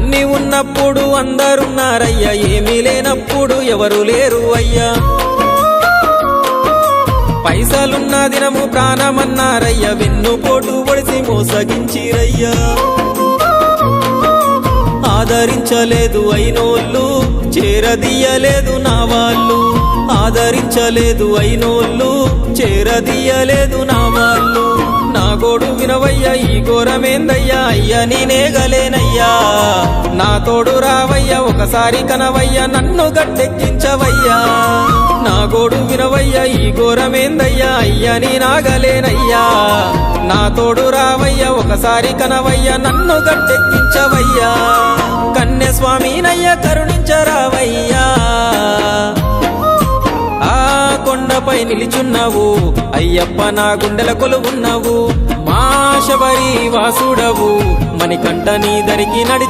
అన్ని ఉన్నప్పుడు అందరున్నారయ్యా, ఏమీ లేనప్పుడు ఎవరు లేరు అయ్యా. పైసలున్న దినము ప్రాణమన్నారయ్యా, వెన్నుపోటు పొడిసి మోసగించిరయ్యా. ఆదరించలేదు అయినోళ్ళు, చేరదీయలేదు నా వాళ్ళు. ఆదరించలేదు అయినోళ్ళు, చేరదీయలేదు నా వాళ్ళు. నా గోడు వినవయ్యా, ఈ ఘోరమేందయ్యా, అయ్యా నేనేగలేనయ్యా. నా తోడు రావయ్యా, ఒకసారి కనవయ్యా, నన్ను గట్టెక్కించవయ్యా. నా గోడు వినవయ్యా, ఈ ఘోరమేందయ్యా, అయ్యా నేనాగలేనయ్యా. నా తోడు రావయ్యా, ఒకసారి కనవయ్యా, నన్ను గట్టెక్కించవయ్యా. కన్య స్వామినయ్యా కరుణించరావయ్యా. ఆ కొండపై నిలిచున్నావు అయ్యప్ప, నా గుండెల కొలువున్నావు. మా శబరి వాసుడవు, మణికంఠ నీ దరికి నడిచి